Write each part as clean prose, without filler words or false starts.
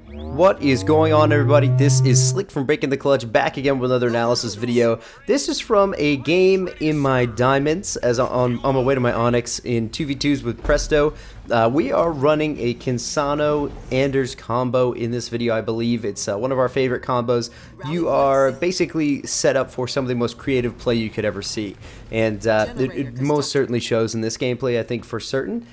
What is going on, everybody? This is Slick from Breaking the Clutch, back again with another analysis video. This is from a game in my diamonds, as on my way to my Onyx in 2v2s with Presto. We are running a Kinsano-Anders combo in this video. I believe it's one of our favorite combos. You are basically set up for some of the most creative play you could ever see, and it most certainly shows in this gameplay, I think, for certain.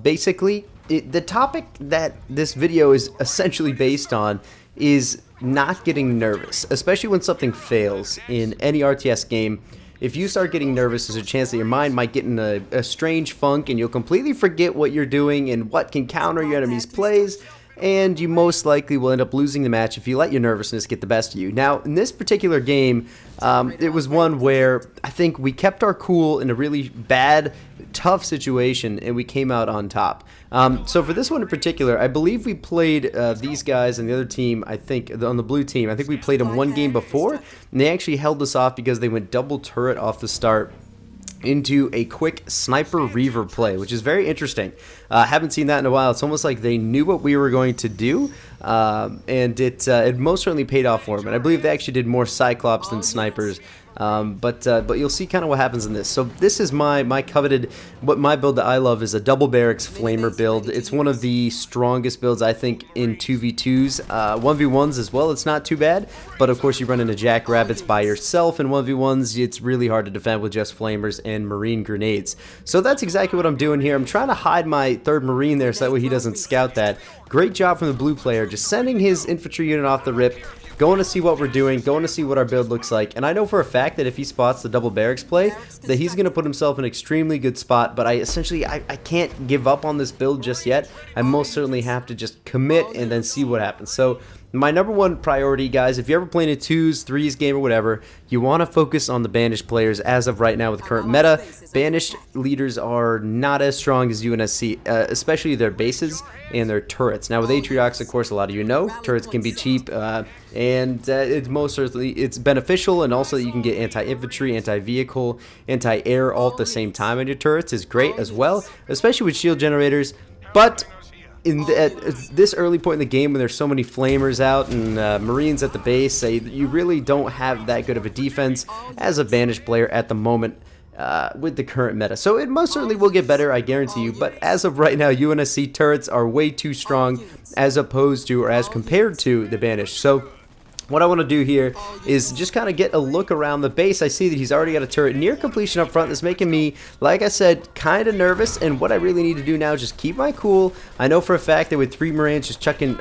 Basically, the topic that this video is essentially based on is not getting nervous, especially when something fails in any RTS game. If you start getting nervous, there's a chance that your mind might get in a strange funk and you'll completely forget what you're doing and what can counter your enemy's plays, and you most likely will end up losing the match if you let your nervousness get the best of you. Now, in this particular game, it was one where I think we kept our cool in a really bad, tough situation, and we came out on top. So for this one in particular, I believe we played these guys and the other team, I think, on the blue team. I think we played them one game before, and they actually held us off because they went double turret off the start into a quick sniper reaver play, which is very interesting. Haven't seen that in a while. It's almost like they knew what we were going to do, and it most certainly paid off for them. And I believe they actually did more Cyclops than snipers. But you'll see kind of what happens in this. So this is my coveted, my build that I love is a double barracks flamer build. It's one of the strongest builds, I think, in 2v2s, 1v1s as well. It's not too bad, but of course you run into jackrabbits by yourself. In 1v1s, it's really hard to defend with just flamers and marine grenades. So that's exactly what I'm doing here. I'm trying to hide my third marine there so that way he doesn't scout that. Great job from the blue player, just sending his infantry unit off the rip, going to see what we're doing, going to see what our build looks like. And I know for a fact that if he spots the double barracks play, that he's going to put himself in an extremely good spot. But I can't give up on this build just yet. I most certainly have to just commit and then see what happens. So my number one priority, guys, if you're ever playing a 2s, 3s game or whatever, you want to focus on the banished players as of right now with the current meta. Banished leaders are not as strong as UNSC, especially their bases and their turrets. Now with Atriox, of course, a lot of you know, turrets can be cheap, and it's most certainly it's beneficial, and also you can get anti-infantry, anti-vehicle, anti-air all at the same time on your turrets is great as well, especially with shield generators. But at this early point in the game when there's so many flamers out and marines at the base, you really don't have that good of a defense as a banished player at the moment with the current meta. So it most certainly will get better, I guarantee you, but as of right now, UNSC turrets are way too strong as opposed to, or as compared to, the banished. So what I want to do here is just kind of get a look around the base. I see that he's already got a turret near completion up front that's making me, like I said, kind of nervous, and what I really need to do now is just keep my cool. I know for a fact that with three marines just chucking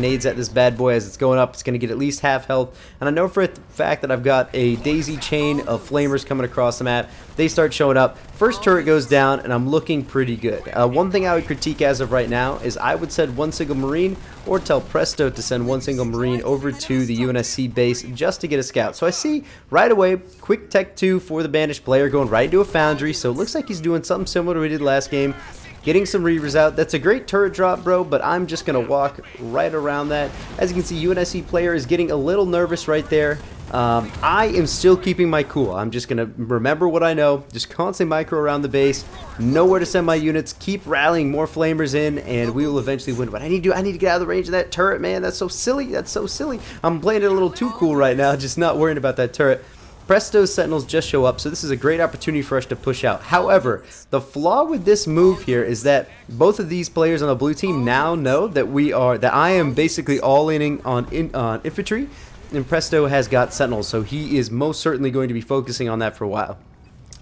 nades at this bad boy as it's going up, it's going to get at least half health, and I know for a fact that I've got a daisy chain of flamers coming across the map. They start showing up. First turret goes down, and I'm looking pretty good. One thing I would critique as of right now is I would send one single marine, or tell Presto to send one single marine over to the UNSC base just to get a scout. So I see right away, quick tech 2 for the banished player going right into a foundry, so it looks like he's doing something similar to what he did last game. Getting some reavers out. That's a great turret drop, bro, but I'm just going to walk right around that. As you can see, UNSC player is getting a little nervous right there. I am still keeping my cool. I'm just going to remember what I know, just constantly micro around the base, know where to send my units, keep rallying more flamers in, and we will eventually win. But I need to get out of the range of that turret, man. That's so silly. That's so silly. I'm playing it a little too cool right now, just not worrying about that turret. Presto's sentinels just show up, so this is a great opportunity for us to push out. However, the flaw with this move here is that both of these players on the blue team now know that I am basically all-inning on infantry, and Presto has got sentinels, so he is most certainly going to be focusing on that for a while.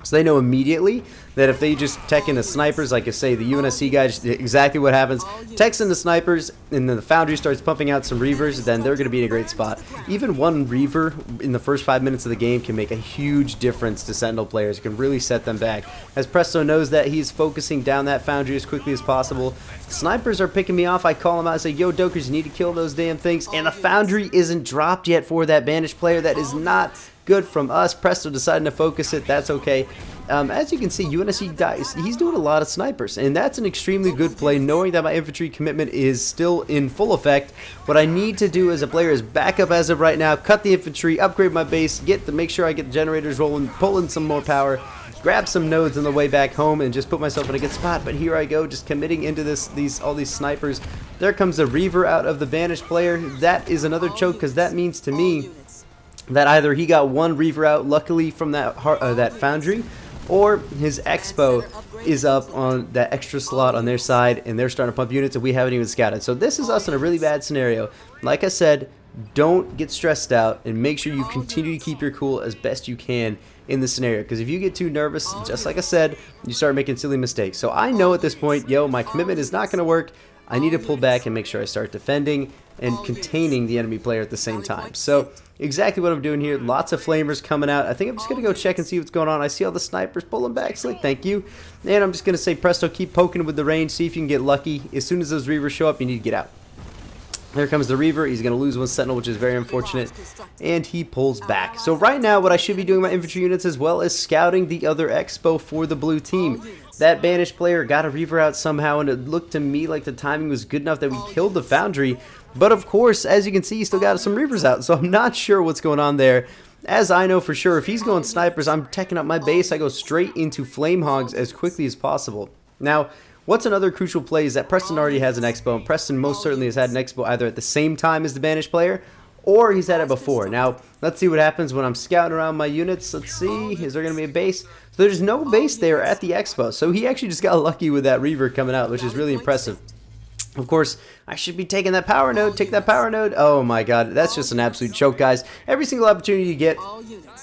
So they know immediately that if they just tech into snipers, like I say, the UNSC guy, just exactly what happens, techs into snipers, and then the foundry starts pumping out some reavers, then they're going to be in a great spot. Even one reaver in the first 5 minutes of the game can make a huge difference to sentinel players. It can really set them back. As Presto knows that, he's focusing down that foundry as quickly as possible. Snipers are picking me off. I call them out and say, yo, Dokers, you need to kill those damn things. And the foundry isn't dropped yet for that banished player. That is not good from us. Presto deciding to focus it. That's okay. As you can see, UNSC dies. He's doing a lot of snipers, and that's an extremely good play, knowing that my infantry commitment is still in full effect. What I need to do as a player is back up as of right now, cut the infantry, upgrade my base, make sure I get the generators rolling, pull in some more power, grab some nodes on the way back home and just put myself in a good spot. But here I go, just committing into all these snipers. There comes the Reaver out of the banished player. That is another choke, because that means to me that either he got one Reaver out luckily from that Foundry, or his Expo is up on that extra slot on their side and they're starting to pump units and we haven't even scouted. So this is us in a really bad scenario. Like I said, don't get stressed out and make sure you continue to keep your cool as best you can in this scenario, because if you get too nervous, just like I said, you start making silly mistakes. So I know at this point, yo, my commitment is not going to work. I need to pull back and make sure I start defending and containing the enemy player at the same time. So exactly what I'm doing here. Lots of flamers coming out. I think I'm just going to go check and see what's going on. I see all the snipers pulling back. Slick, thank you. And I'm just going to say, Presto, keep poking with the range. See if you can get lucky. As soon as those Reavers show up, you need to get out. Here comes the Reaver. He's going to lose one Sentinel, which is very unfortunate. And he pulls back. So right now, what I should be doing my infantry units as well as scouting the other Expo for the blue team. That banished player got a Reaver out somehow, and it looked to me like the timing was good enough that we killed the Foundry. But of course, as you can see, he still got some Reavers out. So I'm not sure what's going on there. As I know for sure, if he's going snipers, I'm teching up my base. I go straight into Flame Hogs as quickly as possible. Now, what's another crucial play is that Preston already has an Expo, and Preston most certainly has had an Expo either at the same time as the banished player, or he's had it before. Now, let's see what happens when I'm scouting around my units. Let's see, is there going to be a base? So there's no base there at the Expo, so he actually just got lucky with that Reaver coming out, which is really impressive. Of course, I should be taking that power node. Take that power node. Oh my god, that's just an absolute choke, guys. Every single opportunity you get,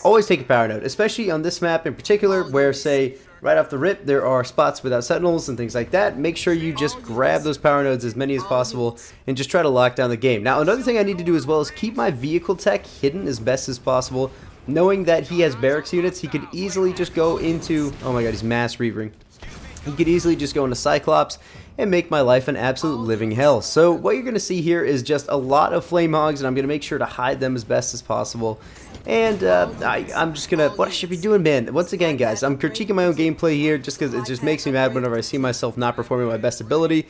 always take a power node, especially on this map in particular, where, say, right off the rip, there are spots without sentinels and things like that. Make sure you just grab those power nodes, as many as possible, and just try to lock down the game. Now, another thing I need to do as well is keep my vehicle tech hidden as best as possible. Knowing that he has barracks units, he could easily just go into... Oh my god, he's mass reavering. He could easily just go into Cyclops and make my life an absolute living hell. So what you're going to see here is just a lot of Flame Hogs, and I'm going to make sure to hide them as best as possible. And I'm just going to... What I should be doing, man? Once again, guys, I'm critiquing my own gameplay here just because it just makes me mad whenever I see myself not performing my best ability.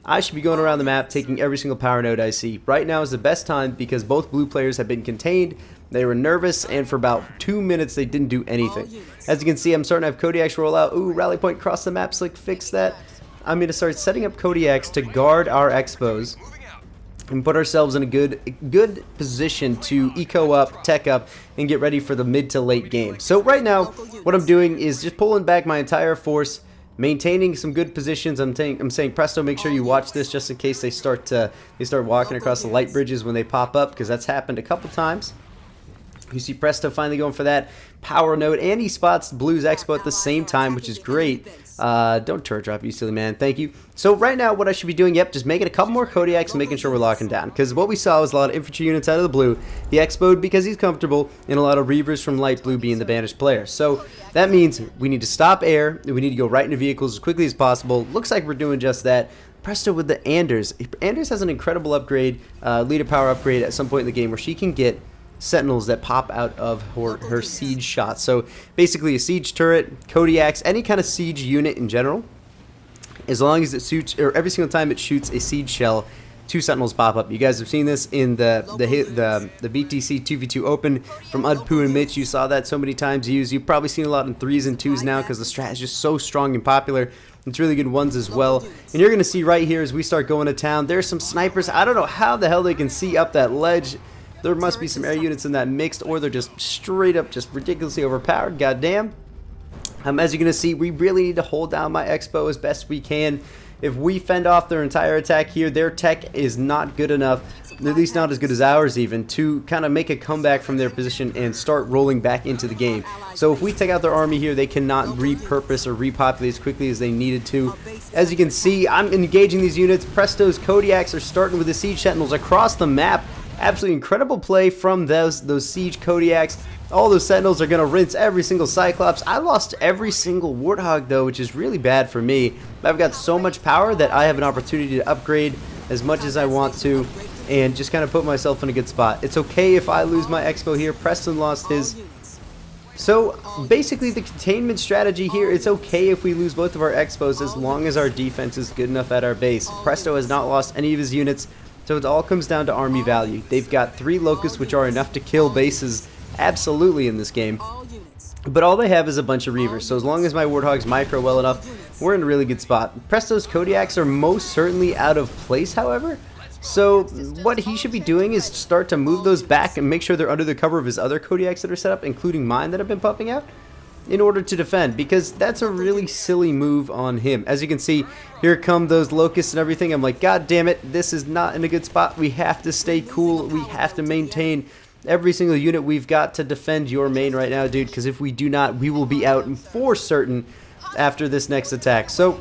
I should be going around the map taking every single power node I see. Right now is the best time because both blue players have been contained. They were nervous, and for about 2 minutes they didn't do anything. As you can see, I'm starting to have Kodiaks roll out. Ooh, rally point across the map. Slick, fix that. I'm going to start setting up Kodiaks to guard our Expos and put ourselves in a good position to eco up, tech up, and get ready for the mid to late game. So right now, what I'm doing is just pulling back my entire force, maintaining some good positions. I'm saying, Presto, make sure you watch this just in case they start walking across the light bridges when they pop up, because that's happened a couple times. You see Presto finally going for that power node, and he spots Blue's Expo at the same time, which is great. Don't turret drop, you silly man. Thank you. So right now, what I should be doing, yep, just making a couple more Kodiaks and making sure we're locking down. Because what we saw was a lot of infantry units out of the blue. He Expo'd because he's comfortable, and a lot of Reavers from light blue being the banished player. So that means we need to stop air, and we need to go right into vehicles as quickly as possible. Looks like we're doing just that. Presto with the Anders. Anders has an incredible upgrade, leader power upgrade at some point in the game where she can get sentinels that pop out of her siege shots. So basically a siege turret, Kodiaks, any kind of siege unit in general, as long as it suits, or every single time it shoots a siege shell, 2 sentinels pop up. You guys have seen this in the BtC 2v2 Open from Udpoo and Mitch. You saw that so many times used. You've probably seen a lot in 3s and 2s now because the strat is just so strong and popular. It's really good ones as well. And you're going to see right here as we start going to town, there's some snipers. I don't know how the hell they can see up that ledge. There must be some air units in that mixed, or they're just straight up just ridiculously overpowered. Goddamn. As you're going to see, we really need to hold down my Expo as best we can. If we fend off their entire attack here, their tech is not good enough, at least not as good as ours even, to kind of make a comeback from their position and start rolling back into the game. So if we take out their army here, they cannot repurpose or repopulate as quickly as they needed to. As you can see, I'm engaging these units. Presto's Kodiaks are starting with the Siege Sentinels across the map. Absolutely incredible play from those Siege Kodiaks. All those Sentinels are going to rinse every single Cyclops. I lost every single Warthog though, which is really bad for me. I've got so much power that I have an opportunity to upgrade as much as I want to and just kind of put myself in a good spot. It's okay if I lose my Expo here. Preston lost his. So basically the containment strategy here, it's okay if we lose both of our Expos as long as our defense is good enough at our base. Presto has not lost any of his units. So it all comes down to army value. They've got 3 locusts, which are enough to kill bases absolutely in this game. But all they have is a bunch of Reavers, so as long as my Warthog's micro well enough, we're in a really good spot. Presto's Kodiaks are most certainly out of place, however. So what he should be doing is start to move those back and make sure they're under the cover of his other Kodiaks that are set up, including mine that have been popping out, in order to defend, because that's a really silly move on him. As you can see, here come those locusts and everything. I'm like, God damn it, this is not in a good spot. We have to stay cool. We have to maintain every single unit we've got to defend your main right now, dude, because if we do not, we will be out for certain after this next attack. So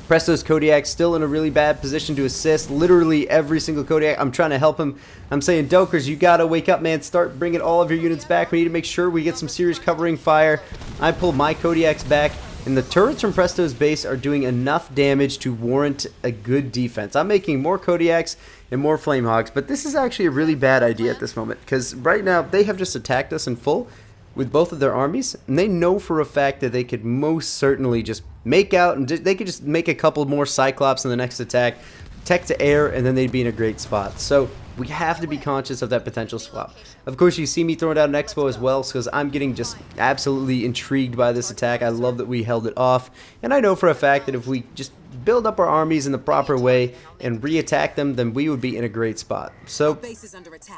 Presto's Kodiak still in a really bad position to assist. Literally every single Kodiak. I'm trying to help him. I'm saying, Dokers, you gotta wake up, man. Start bringing all of your units back. We need to make sure we get some serious covering fire. I pull my Kodiaks back, and the turrets from Presto's base are doing enough damage to warrant a good defense. I'm making more Kodiaks and more Flamehogs, but this is actually a really bad idea at this moment, because right now they have just attacked us in full with both of their armies, and they know for a fact that they could most certainly just make out, and they could just make a couple more Cyclops in the next attack, tech to air, and then they'd be in a great spot. So we have to be conscious of that potential swap. Of course, you see me throwing out an Expo as well, because I'm getting just absolutely intrigued by this attack. I love that we held it off, and I know for a fact that if we just build up our armies in the proper way and re-attack them, then we would be in a great spot. So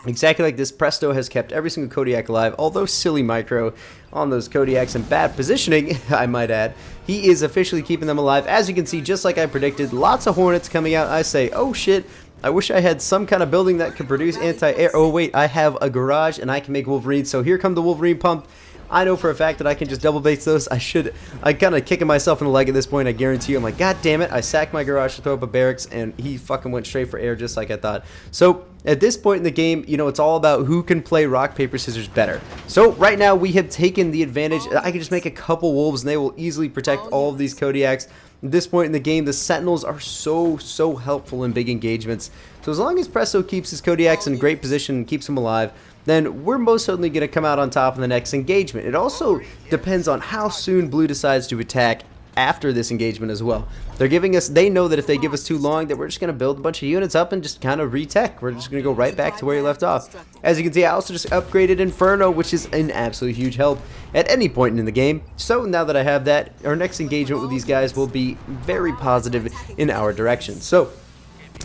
exactly like this, Presto has kept every single Kodiak alive, although silly micro on those Kodiaks and bad positioning, I might add. He is officially keeping them alive. As you can see, just like I predicted, lots of Hornets coming out. I say, oh shit, I wish I had some kind of building that could produce anti-air. Oh wait, I have a garage and I can make Wolverines. So here come the Wolverine pump. I know for a fact that I can just double base those. I'm kind of kicking myself in the leg at this point, I guarantee you. I'm like, God damn it, I sacked my garage to throw up a barracks, and he fucking went straight for air just like I thought. So at this point in the game, you know, it's all about who can play rock, paper, scissors better. So right now we have taken the advantage. I can just make a couple wolves and they will easily protect all of these Kodiaks. At this point in the game, the Sentinels are so helpful in big engagements. So as long as Presto keeps his Kodiaks in great position and keeps them alive, then we're most certainly going to come out on top in the next engagement. It also depends on how soon Blue decides to attack after this engagement as well. They know that if they give us too long, that we're just going to build a bunch of units up and just kind of retech. We're just going to go right back to where he left off. As you can see, I also just upgraded Inferno, which is an absolute huge help at any point in the game. So now that I have that, our next engagement with these guys will be very positive in our direction. So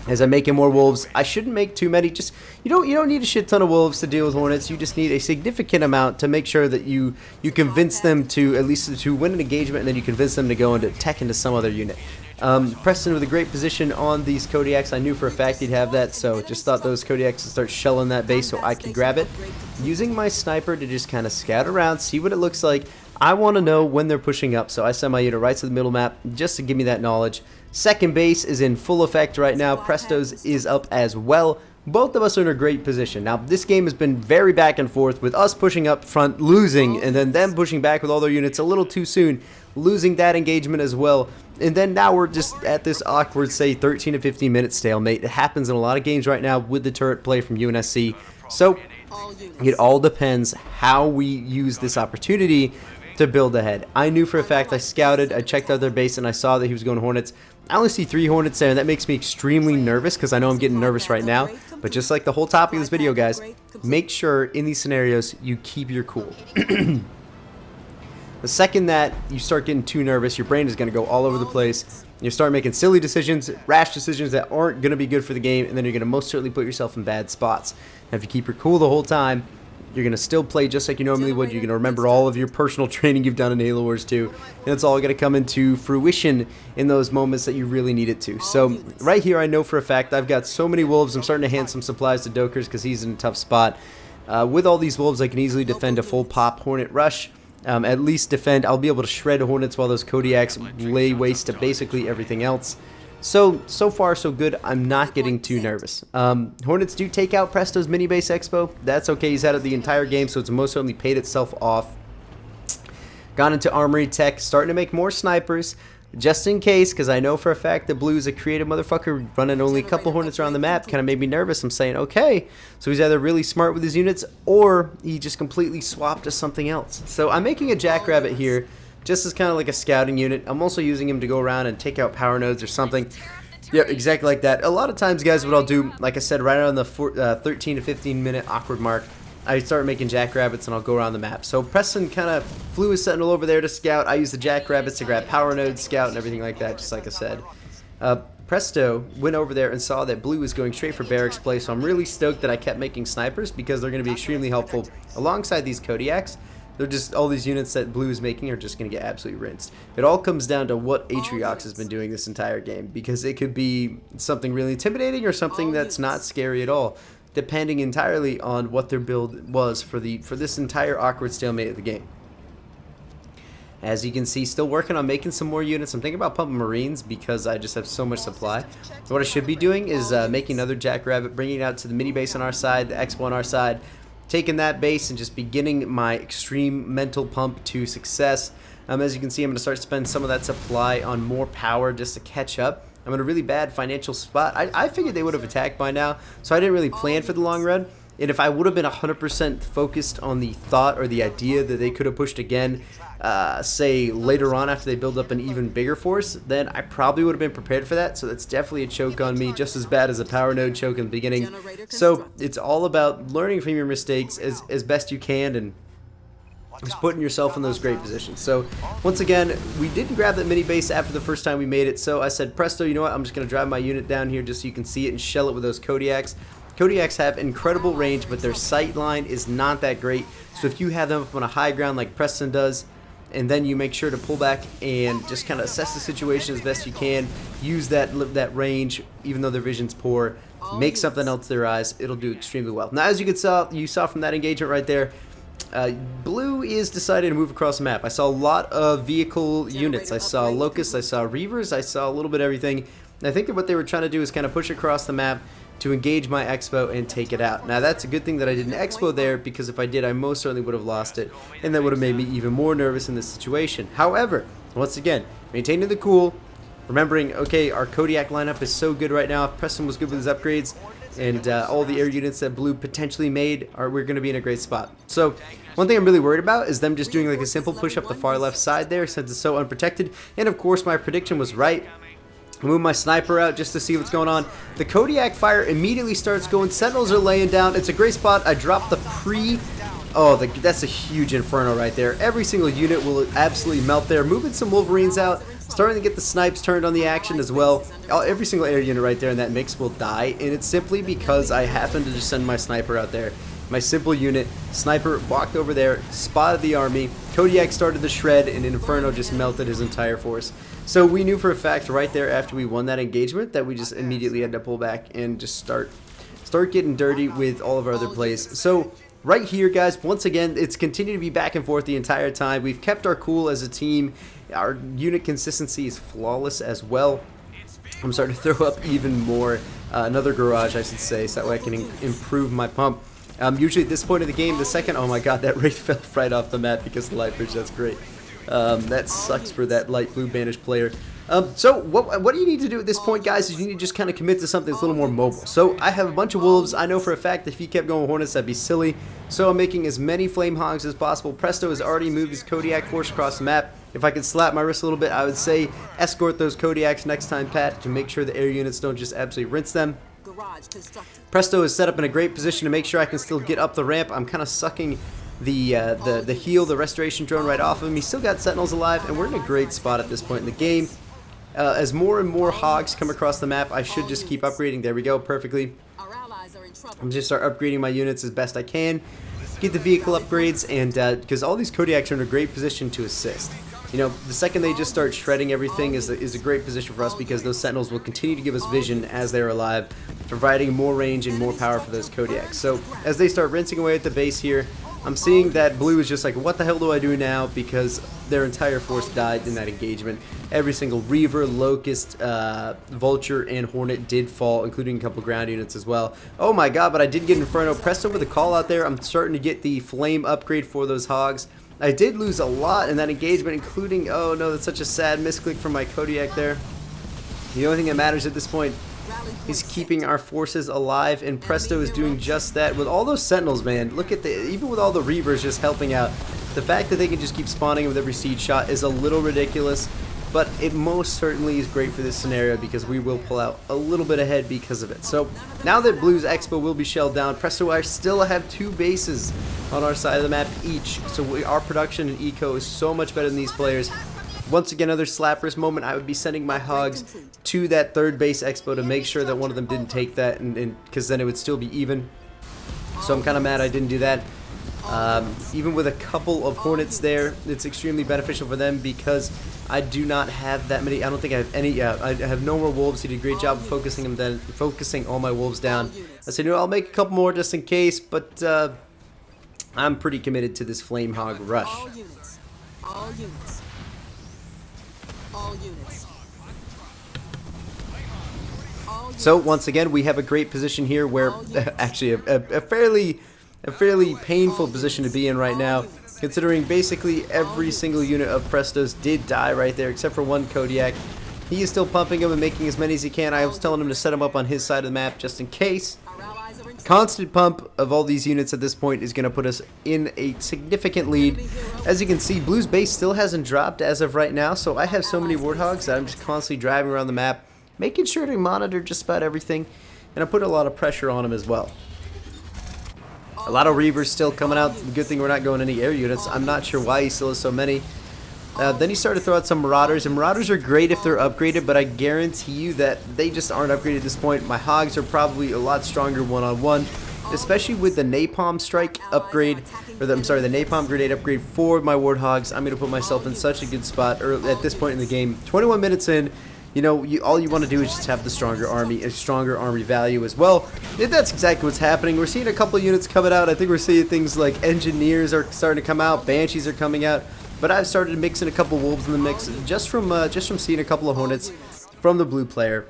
as I'm making more wolves, I shouldn't make too many. Just you don't need a shit ton of wolves to deal with Hornets. You just need a significant amount to make sure that you convince them to at least to win an engagement, and then you convince them to go into tech into some other unit. Preston with a great position on these Kodiaks. I knew for a fact he'd have that, so just thought those Kodiaks would start shelling that base so I could grab it. Using my sniper to just kind of scout around, see what it looks like. I want to know when they're pushing up, so I send my unit right to the middle map just to give me that knowledge. Second base is in full effect right now. Presto's is up as well. Both of us are in a great position. Now, this game has been very back and forth with us pushing up front, losing, and then them pushing back with all their units a little too soon, losing that engagement as well. And then now we're just at this awkward, say, 13 to 15 minute stalemate. It happens in a lot of games right now with the turret play from UNSC. So it all depends how we use this opportunity to build ahead. I knew for a fact, I scouted, I checked out their base, and I saw that he was going Hornets. I only see 3 Hornets there, and that makes me extremely nervous because I know I'm getting nervous right now. But just like the whole topic of this video, guys, make sure in these scenarios you keep your cool. The second that you start getting too nervous, your brain is going to go all over the place. You start making silly decisions, rash decisions that aren't going to be good for the game, and then you're going to most certainly put yourself in bad spots. And if you keep your cool the whole time, you're going to still play just like you normally would. You're going to remember all of your personal training you've done in Halo Wars 2. And it's all going to come into fruition in those moments that you really need it to. So right here, I know for a fact I've got so many wolves. I'm starting to hand some supplies to Dokers because he's in a tough spot. With all these wolves, I can easily defend a full pop Hornet rush. At least defend. I'll be able to shred Hornets while those Kodiaks lay waste to basically everything else. So far so good. I'm not getting too nervous. Hornets do take out Presto's mini base expo. That's okay. He's had it the entire game, so it's most certainly paid itself off. Gone into armory tech, starting to make more snipers just in case, because I know for a fact that Blue's a creative motherfucker running only a couple Hornets around the map. Kind of made me nervous. I'm saying, okay, so he's either really smart with his units or he just completely swapped to something else. So I'm making a Jackrabbit here just as kind of like a scouting unit. I'm also using him to go around and take out power nodes or something. Yeah, exactly like that. A lot of times, guys, what I'll do, like I said, right around the 13 to 15 minute awkward mark, I start making jackrabbits and I'll go around the map. So Preston kind of flew his sentinel over there to scout. I used the jackrabbits to grab power node, scout, and everything like that, just like I said. Presto went over there and saw that blue was going straight for barracks play, so I'm really stoked that I kept making snipers because they're going to be extremely helpful alongside these Kodiaks. They're just, all these units that blue is making are just going to get absolutely rinsed. It all comes down to what Atriox has been doing this entire game, because it could be something really intimidating or something that's not scary at all, depending entirely on what their build was for this entire awkward stalemate of the game. As you can see, still working on making some more units. I'm thinking about pumping Marines because I just have so much supply. What I should be doing is making another Jackrabbit, bringing it out to the mini base on our side, the Expo on our side, taking that base and just beginning my extreme mental pump to success. As you can see, I'm going to start spending some of that supply on more power just to catch up. I'm in a really bad financial spot. I figured they would have attacked by now, so I didn't really plan for the long run. And if I would have been 100% focused on the thought or the idea that they could have pushed again, say later on after they build up an even bigger force, then I probably would have been prepared for that. So that's definitely a choke on me, just as bad as a power node choke in the beginning. So it's all about learning from your mistakes as best you can and just putting yourself in those great positions. So once again, we didn't grab that mini base after the first time we made it, so I said, presto, you know what, I'm just going to drive my unit down here just so you can see it and shell it with those Kodiaks. Kodiaks have incredible range, but their sight line is not that great. So if you have them up on a high ground like Preston does, and then you make sure to pull back and just kind of assess the situation as best you can, use that range, even though their vision's poor, make something else their eyes, it'll do extremely well. Now, as you saw from that engagement right there, blue is decided to move across the map. I saw a lot of vehicle units. I saw locusts, I saw reavers, I saw a little bit of everything. And I think that what they were trying to do is kind of push across the map to engage my expo and take it out. Now that's a good thing that I didn't expo there, because if I did, I most certainly would have lost it, and that would have made me even more nervous in this situation. However, once again, maintaining the cool, remembering, okay, our Kodiak lineup is so good right now. If Preston was good with his upgrades, and all the air units that blue potentially made, we're going to be in a great spot. So one thing I'm really worried about is them just doing like a simple push up the far left side there, since it's so unprotected. And of course my prediction was right. I move my sniper out just to see what's going on. The Kodiak fire immediately starts going. Sentinels are laying down. It's a great spot. I dropped the pre... Oh, that's a huge inferno right there. Every single unit will absolutely melt there. Moving some Wolverines out. Starting to get the snipes turned on the action as well. Every single air unit right there in that mix will die. And it's simply because I happened to just send my sniper out there. My simple unit. Sniper walked over there. Spotted the army. Kodiak started to shred. And Inferno just melted his entire force. So we knew for a fact right there after we won that engagement that we just immediately had to pull back and just start getting dirty with all of our other plays. So right here, guys, once again, it's continued to be back and forth the entire time. We've kept our cool as a team. Our unit consistency is flawless as well. I'm starting to throw up even more, another garage, I should say, so that way I can improve my pump. Usually at this point of the game, the second, oh my god, that Wraith fell right off the map because of the light bridge. That's great. That sucks for that light blue banished player. So what do you need to do at this point, guys, is you need to just kind of commit to something that's a little more mobile. So I have a bunch of wolves. I know for a fact that if he kept going with Hornets, that'd be silly. So I'm making as many flame hogs as possible. Presto has already moved his Kodiak force across the map. If I could slap my wrist a little bit, I would say escort those Kodiaks next time, Pat, to make sure the air units don't just absolutely rinse them. Presto is set up in a great position to make sure I can still get up the ramp. I'm kind of sucking the heal, the restoration drone right off of him. He's still got sentinels alive, and we're in a great spot at this point in the game. As more and more hogs come across the map, I should just keep upgrading. There we go, perfectly. I'm just start upgrading my units as best I can. Get the vehicle upgrades, and because all these Kodiaks are in a great position to assist. You know, the second they just start shredding everything is a great position for us, because those sentinels will continue to give us vision as they're alive, providing more range and more power for those Kodiaks. So as they start rinsing away at the base here, I'm seeing that blue is just like, what the hell do I do now? Because their entire force died in that engagement. Every single Reaver, Locust, Vulture, and Hornet did fall, including a couple ground units as well. Oh my god, but I did get Inferno. Presto with a call out there. I'm starting to get the flame upgrade for those hogs. I did lose a lot in that engagement, including, oh no, that's such a sad misclick from my Kodiak there. The only thing that matters at this point is keeping our forces alive, and Presto is doing just that with all those sentinels, man. Look at even with all the Reavers just helping out, the fact that they can just keep spawning with every siege shot is a little ridiculous. but it most certainly is great for this scenario because we will pull out a little bit ahead because of it. So now that Blue's Expo will be shelled down, Presto I still have 2 bases on our side of the map each, so our production and eco is so much better than these players. Once again, another slappers moment. I would be sending my hogs to that 3rd base expo to make sure that one of them didn't take that, and because then it would still be even. So I'm kind of mad I didn't do that. Even with a couple of hornets there, it's extremely beneficial for them because I do not have that many. I don't think I have any. I have no more wolves. He did a great job of focusing all my wolves down. I said, you know, I'll make a couple more just in case, but I'm pretty committed to this flame hog rush. All units. All units. All units. So once again, we have a great position here where actually a fairly painful position to be in right now, considering basically every single unit of Presto's did die right there except for one Kodiak. He is still pumping them and making as many as he can. I was telling him to set them up on his side of the map just in case. Constant pump of all these units at this point is going to put us in a significant lead. As you can see, Blue's base still hasn't dropped as of right now, so I have so many Warthogs that I'm just constantly driving around the map, making sure to monitor just about everything, and I put a lot of pressure on him as well. A lot of Reavers still coming out. Good thing we're not going any air units. I'm not sure why he still has so many. Then he started to throw out some Marauders, and Marauders are great if they're upgraded, but I guarantee you that they just aren't upgraded at this point. My Hogs are probably a lot stronger one-on-one, especially with the Napalm Strike upgrade, or the Napalm Grenade upgrade for my Warthogs. I'm going to put myself in such a good spot at this point in the game. 21 minutes in, you know, all you want to do is just have the stronger army, a stronger army value as well. And that's exactly what's happening. We're seeing a couple of units coming out. I think we're seeing things like Engineers are starting to come out, Banshees are coming out. But I've started mixing a couple Wolves in the mix just from seeing a couple of Hornets from the blue player.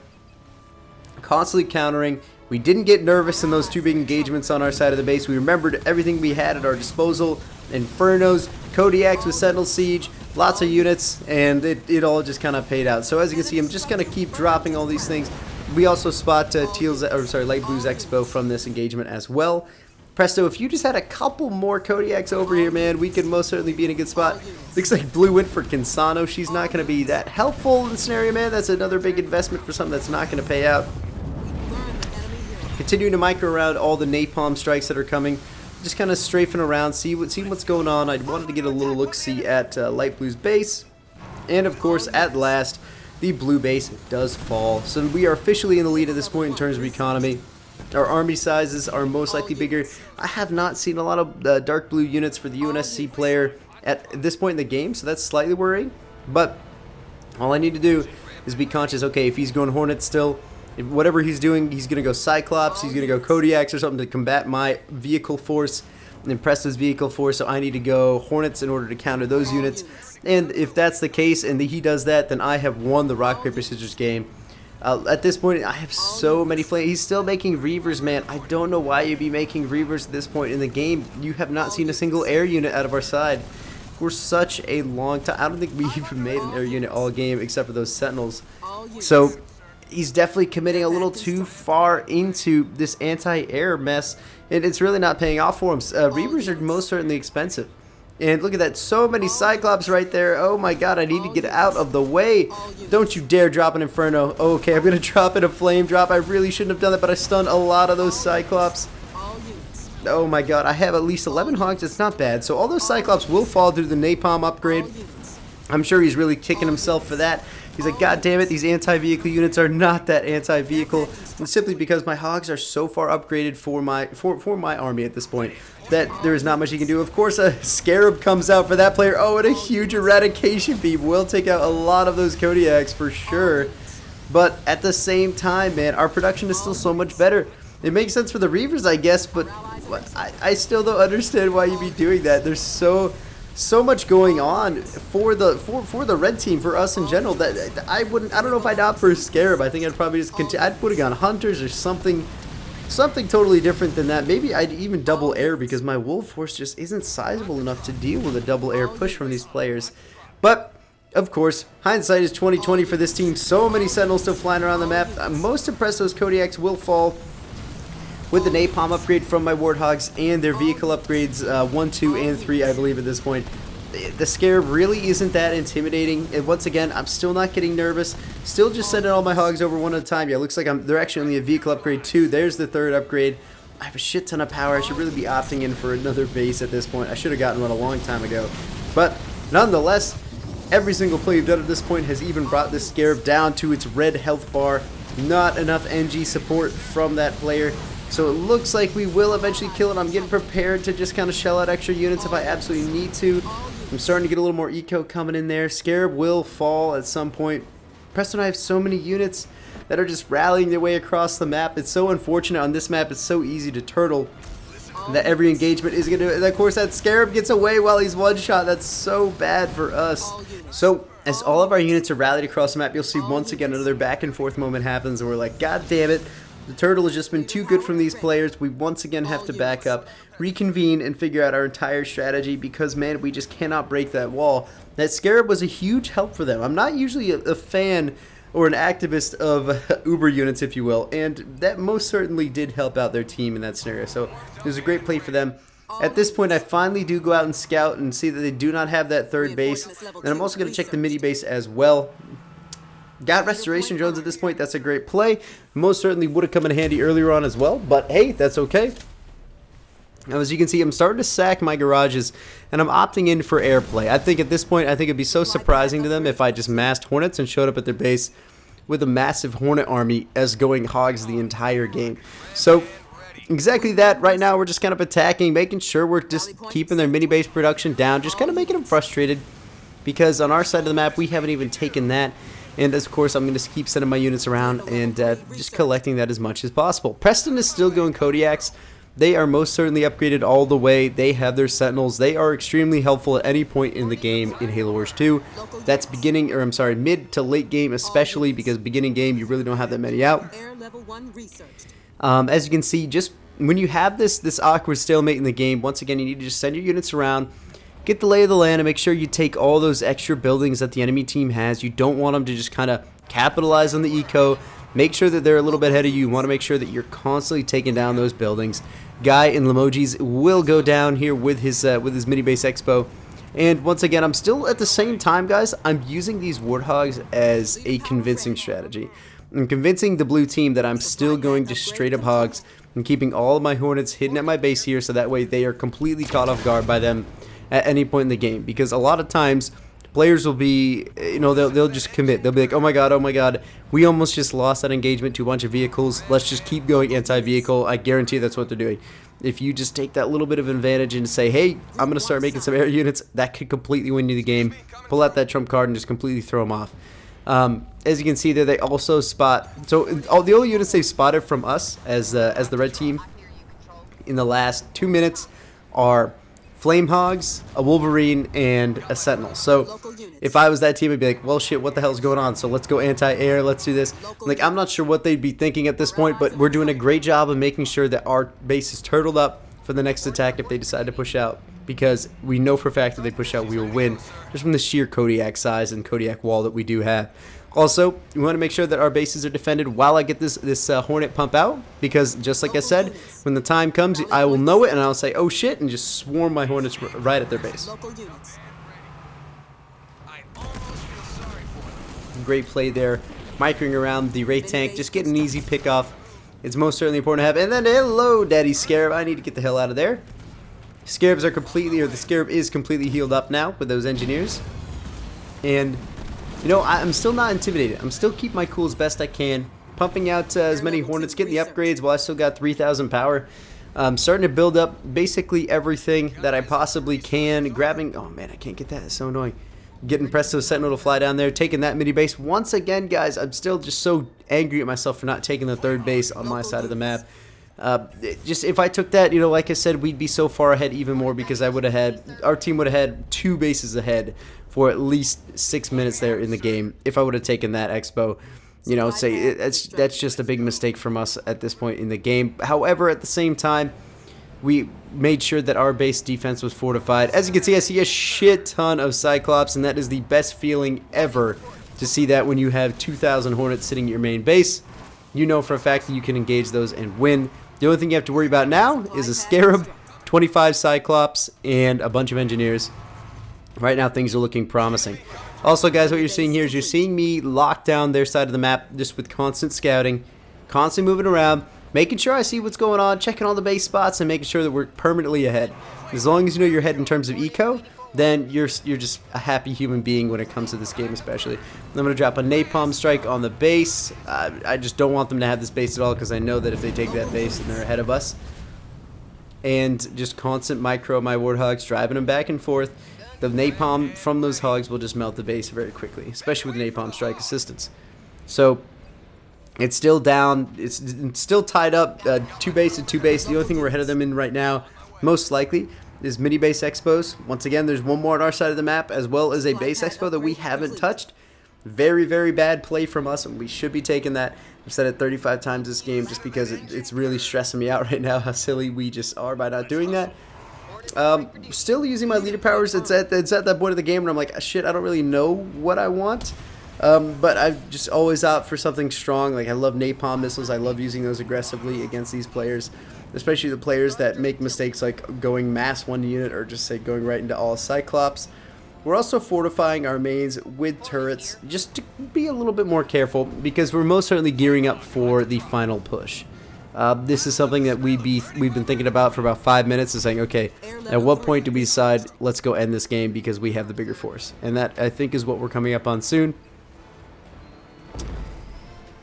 Constantly countering. We didn't get nervous in those 2 big engagements on our side of the base. We remembered everything we had at our disposal. Infernos, Kodiaks with Sentinel Siege, lots of units, and it all just kind of paid out. So as you can see, I'm just going to keep dropping all these things. We also spot Light Blue's Expo from this engagement as well. Presto, if you just had a couple more Kodiaks over here, man, we could most certainly be in a good spot. Looks like Blue went for Kinsano. She's not going to be that helpful in the scenario, man. That's another big investment for something that's not going to pay out. Continuing to micro around all the Napalm Strikes that are coming. Just kind of strafing around, seeing what's going on. I wanted to get a little look-see at Light Blue's base. And, of course, at last, the Blue base does fall. So we are officially in the lead at this point in terms of economy. Our army sizes are most likely bigger. I have not seen a lot of dark blue units for the UNSC player at this point in the game, so that's slightly worrying. But all I need to do is be conscious, okay, if he's going Hornet still, if whatever he's doing, he's going to go Cyclops, he's going to go Kodiaks or something to combat my vehicle force and Presto's vehicle force, so I need to go Hornets in order to counter those units. And if that's the case and he does that, then I have won the rock, paper, scissors game. At this point, I have so many flames. He's still making Reavers, man. I don't know why you'd be making Reavers at this point in the game. You have not seen a single air unit out of our side for such a long time. I don't think we even made an air unit all game except for those Sentinels. So he's definitely committing a little too far into this anti-air mess, and it's really not paying off for him. Reavers are most certainly expensive. And look at that, so many Cyclops right there. Oh my god, I need to get out of the way. Don't you dare drop an Inferno. Okay, I'm going to drop in a Flame Drop. I really shouldn't have done that, but I stunned a lot of those Cyclops. Oh my god, I have at least 11 Hogs. It's not bad. So all those Cyclops will fall through the Napalm upgrade. I'm sure he's really kicking himself for that. He's like, god damn it, these anti-vehicle units are not that anti-vehicle. Simply because my Hogs are so far upgraded for my army at this point that there is not much he can do. Of course, a Scarab comes out for that player. Oh, and a huge Eradication Beam will take out a lot of those Kodiaks for sure. But at the same time, man, our production is still so much better. It makes sense for the Reavers, I guess, but I still don't understand why you'd be doing that. There's so much going on for the red team, for us in general, that I don't know if I'd opt for a Scarab. I think I'd probably just continue. I'd put it on Hunters or something totally different than that. Maybe I'd even double air because my wolf force just isn't sizable enough to deal with a double air push from these players. But of course, hindsight is 20/20 for this team. So many Sentinels still flying around the map. Most of Presto's Kodiaks will fall with the Napalm upgrade from my Warthogs and their vehicle upgrades 1, 2, and 3, I believe at this point. the Scarab really isn't that intimidating. And once again, I'm still not getting nervous. Still just sending all my hogs over one at a time. Yeah, it looks like they're actually only a vehicle upgrade too. There's the third upgrade. I have a shit ton of power. I should really be opting in for another base at this point. I should have gotten one a long time ago. But nonetheless, every single play you've done at this point has even brought this Scarab down to its red health bar. Not enough NG support from that player. So it looks like we will eventually kill it. I'm getting prepared to just kind of shell out extra units if I absolutely need to. I'm starting to get a little more eco coming in there. Scarab will fall at some point. Preston and I have so many units that are just rallying their way across the map. It's so unfortunate on this map. It's so easy to turtle that every engagement is going to... And of course, that Scarab gets away while he's one shot. That's so bad for us. So as all of our units are rallied across the map, you'll see once again another back and forth moment happens and we're like, God damn it. The turtle has just been too good from these players. We once again have to back up, reconvene, and figure out our entire strategy because, man, we just cannot break that wall. That Scarab was a huge help for them. I'm not usually a fan or an activist of Uber units, if you will, and that most certainly did help out their team in that scenario. So it was a great play for them. At this point, I finally do go out and scout and see that they do not have that third base. And I'm also going to check the midi base as well. Got restoration drones at this point. That's a great play. Most certainly would have come in handy earlier on as well, but hey, that's okay. Now, as you can see, I'm starting to sack my garages, and I'm opting in for airplay. I think at this point, I think it'd be so surprising to them if I just massed Hornets and showed up at their base with a massive Hornet army as going hogs the entire game. So exactly that. Right now, we're just kind of attacking, making sure we're just keeping their mini base production down, just kind of making them frustrated because on our side of the map, we haven't even taken that. And of course, I'm going to keep sending my units around and just collecting that as much as possible. Preston is still going Kodiaks. They are most certainly upgraded all the way. They have their Sentinels. They are extremely helpful at any point in the game in Halo Wars 2. That's beginning, or I'm sorry, mid to late game especially, because beginning game you really don't have that many out. As you can see, just when you have this awkward stalemate in the game, once again, you need to just send your units around, get the lay of the land, and make sure you take all those extra buildings that the enemy team has. You don't want them to just kind of capitalize on the eco. Make sure that they're a little bit ahead of you. You want to make sure that you're constantly taking down those buildings. Guy in Limojis will go down here with his mini base expo. And once again, I'm still at the same time, guys, I'm using these Warthogs as a convincing strategy. I'm convincing the blue team that I'm still going to straight up hogs and keeping all of my Hornets hidden at my base here so that way they are completely caught off guard by them at any point in the game, because a lot of times players will be, you know, they'll just commit. They'll be like, oh my god, we almost just lost that engagement to a bunch of vehicles. Let's just keep going anti-vehicle. I guarantee that's what they're doing. If you just take that little bit of advantage and say, hey, I'm going to start making some air units, that could completely win you the game. Pull out that trump card and just completely throw them off. As you can see there, they also spot, so all the only units they've spotted from us as the red team in the last 2 minutes are Flame Hogs, a Wolverine, and a Sentinel. So if I was that team, I'd be like, well, shit, what the hell is going on? So let's go anti-air, let's do this. Like, I'm not sure what they'd be thinking at this point, but we're doing a great job of making sure that our base is turtled up for the next attack if they decide to push out, because we know for a fact that they push out, we will win, just from the sheer Kodiak size and Kodiak wall that we do have. Also, we want to make sure that our bases are defended while I get this Hornet pump out, because just like I said, when the time comes, I will know it and I'll say, oh shit, and just swarm my Hornets right at their base. Great play there, microing around the Wraith tank, just getting an easy pick off. It's most certainly important to have. And then, hello, Daddy Scarab, I need to get the hell out of there. Scarabs are completely, or the Scarab is completely healed up now with those engineers. And you know, I'm still not intimidated. I'm still keeping my cool as best I can. Pumping out as many Hornets, getting the upgrades while I still got 3,000 power. Starting to build up basically everything that I possibly can. Grabbing, oh man, I can't get that. It's so annoying. Getting Presto Sentinel to fly down there. Taking that mini base. Once again, guys, I'm still just so angry at myself for not taking the third base on my side of the map. Just if I took that, you know, like I said, we'd be so far ahead even more, because I would have had, our team would have had 2 bases ahead for at least 6 minutes there in the game if I would have taken that expo. You know, say that's just a big mistake from us at this point in the game. However, at the same time, we made sure that our base defense was fortified. As you can see, I see a shit ton of Cyclops, and that is the best feeling ever to see that when you have 2,000 Hornets sitting at your main base. You know for a fact that you can engage those and win. The only thing you have to worry about now is a Scarab, 25 Cyclops, and a bunch of Engineers. right now things are looking promising. Also, guys, what you're seeing here is you're seeing me lock down their side of the map just with constant scouting, constantly moving around, making sure I see what's going on, checking all the base spots, and making sure that we're permanently ahead. As long as you know you're ahead in terms of eco, then you're just a happy human being when it comes to this game, especially. I'm going to drop a napalm strike on the base. I just don't want them to have this base at all, because I know that if they take that base, then they're ahead of us. And just constant micro my warthogs, driving them back and forth. The napalm from those hogs will just melt the base very quickly, especially with napalm strike assistance. So it's still down. It's still tied up. 2 base and 2 base. The only thing we're ahead of them in right now, most likely, is mini base expos. Once again, there's one more on our side of the map, as well as a base expo that we haven't touched. Very, very bad play from us, and we should be taking that. I've said it 35 times this game just because it's really stressing me out right now how silly we just are by not doing that. Still using my leader powers. It's at that point of the game where I'm like, shit, I don't really know what I want. But I just always opt for something strong. Like, I love napalm missiles. I love using those aggressively against these players, especially the players that make mistakes like going mass 1 unit or just say going right into all Cyclops. We're also fortifying our mains with turrets just to be a little bit more careful, because we're most certainly gearing up for the final push. This is something that we've been thinking about for about 5 minutes, and saying, okay, at what point do we decide let's go end this game because we have the bigger force? And that, I think, is what we're coming up on soon.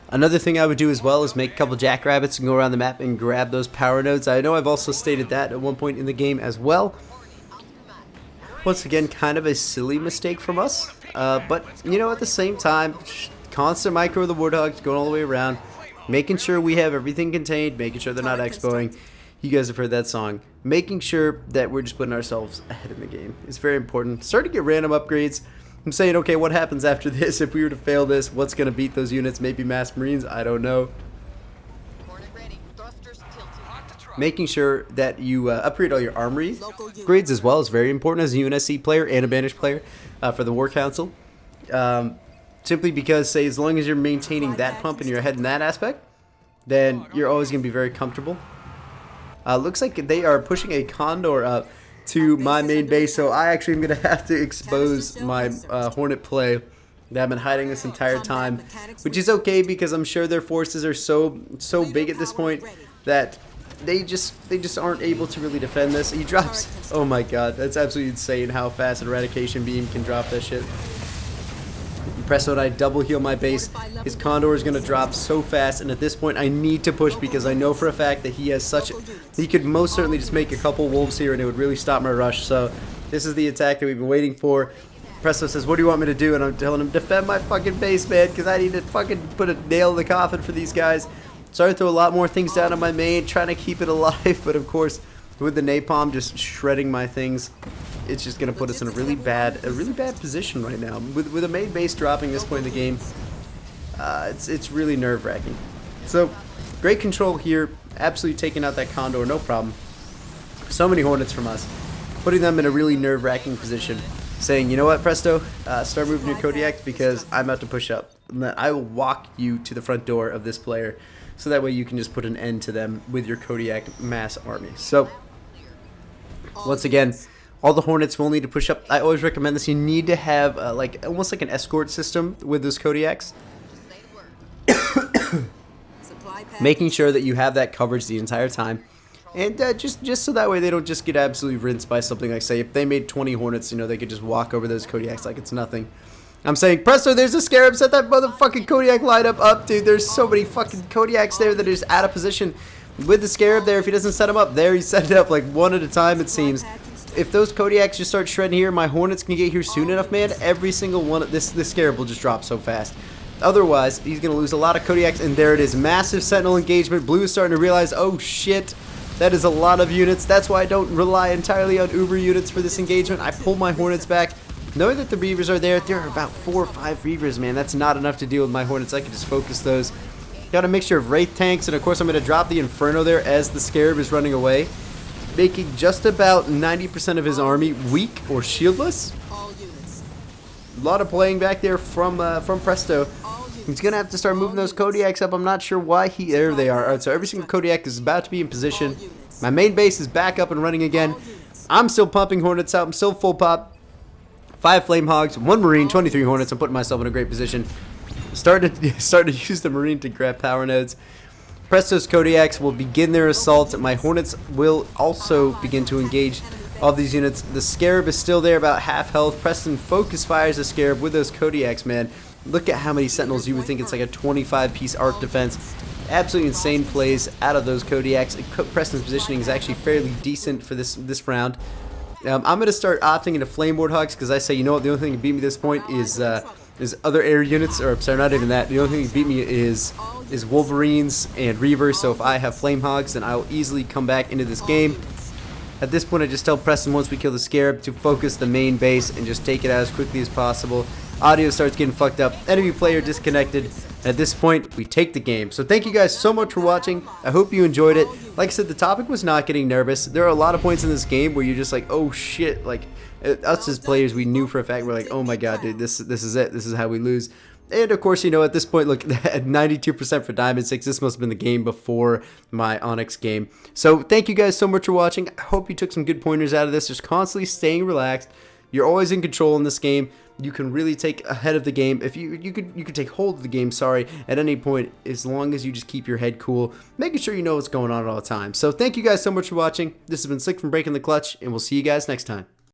Another thing I would do as well is make a couple jackrabbits and go around the map and grab those power nodes. I know I've also stated that at one point in the game as well. Once again, kind of a silly mistake from us, but you know, at the same time, constant micro of the warthogs going all the way around, making sure we have everything contained, making sure they're not expoing. You guys have heard that song. Making sure that we're just putting ourselves ahead in the game is very important. Starting to get random upgrades. I'm saying, okay, what happens after this? If we were to fail this, what's going to beat those units? Maybe mass marines? I don't know. Making sure that you upgrade all your armory grades as well is very important as a UNSC player and a banished player for the War Council. Simply because, say, as long as you're maintaining that pump and you're ahead in that aspect, then you're always going to be very comfortable. Looks like they are pushing a Condor up to my main base, so I actually am going to have to expose my Hornet play that I've been hiding this entire time, which is okay because I'm sure their forces are so big at this point that they just aren't able to really defend this. He drops, oh my god, that's absolutely insane how fast an eradication beam can drop that shit. Presto and I double heal my base. His Condor is going to drop so fast, and at this point I need to push because I know for a fact that he has he could most certainly just make a couple wolves here and it would really stop my rush. So this is the attack that we've been waiting for. Presto says, what do you want me to do? And I'm telling him, defend my fucking base, man, because I need to fucking put a nail in the coffin for these guys. Started to throw a lot more things down on my main, trying to keep it alive, but of course, with the napalm just shredding my things, it's just going to put us in a really bad position right now. With a main base dropping this point in the game, it's really nerve-wracking. So, great control here, absolutely taking out that Condor, no problem. So many Hornets from us, putting them in a really nerve-wracking position, saying, you know what, Presto, start moving your Kodiaks because I'm about to push up. And then I will walk you to the front door of this player, so that way you can just put an end to them with your Kodiak mass army. So, once again, all the Hornets will need to push up. I always recommend this. You need to have almost like an escort system with those Kodiaks. Making sure that you have that coverage the entire time. And just so that way they don't just get absolutely rinsed by something like, say, if they made 20 Hornets, you know, they could just walk over those Kodiaks like it's nothing. I'm saying, Presto, there's a Scarab. Set that motherfucking Kodiak lineup up, dude. There's so many fucking Kodiaks there that are just out of position. With the Scarab there, if he doesn't set them up, there he set it up like one at a time, it seems. If those Kodiaks just start shredding here, my Hornets can get here soon enough, man. Every single one, this Scarab will just drop so fast. Otherwise, he's going to lose a lot of Kodiaks, and there it is. Massive Sentinel engagement. Blue is starting to realize, oh shit, that is a lot of units. That's why I don't rely entirely on Uber units for this engagement. I pull my Hornets back. Knowing that the Reavers are there are about 4 or 5 Reavers, man. That's not enough to deal with my Hornets. I can just focus those. Got a mixture of Wraith tanks, and of course I'm going to drop the Inferno there as the Scarab is running away, making just about 90% of his army weak or shieldless. A lot of playing back there from Presto. He's going to have to start moving those Kodiaks up. I'm not sure why there they are. Alright, so every single Kodiak is about to be in position. My main base is back up and running again. I'm still pumping Hornets out. I'm still full pop. 5 Flame Hogs, 1 Marine, 23 Hornets. I'm putting myself in a great position. Start to use the Marine to grab power nodes. Presto's Kodiaks will begin their assault. My Hornets will also begin to engage all these units. The Scarab is still there, about half health. Preston focus fires the Scarab with those Kodiaks, man. Look at how many Sentinels. You would think it's like a 25-piece arc defense. Absolutely insane plays out of those Kodiaks. Preston's positioning is actually fairly decent for this round. I'm going to start opting into Flame Warthogs because I say, you know what, the only thing that can beat me at this point is other air units, or sorry, not even that. The only thing that can beat me is Wolverines and Reavers. So if I have Flame Hogs, then I will easily come back into this game. At this point, I just tell Preston once we kill the Scarab to focus the main base and just take it out as quickly as possible. Audio starts getting fucked up. Enemy player disconnected. And at this point, we take the game. So thank you guys so much for watching. I hope you enjoyed it. Like I said, the topic was not getting nervous. There are a lot of points in this game where you're just like, oh shit. Like, us as players, we knew for a fact, we're like, oh my god, dude, this is it. This is how we lose. And of course, you know, at this point, look, at 92% for Diamond 6, this must have been the game before my Onyx game. So thank you guys so much for watching. I hope you took some good pointers out of this. Just constantly staying relaxed. You're always in control in this game. You can really take ahead of the game. If you could take hold of the game, sorry, at any point, as long as you just keep your head cool, making sure you know what's going on at all the time. So thank you guys so much for watching. This has been Slick from Breaking the Clutch, and we'll see you guys next time.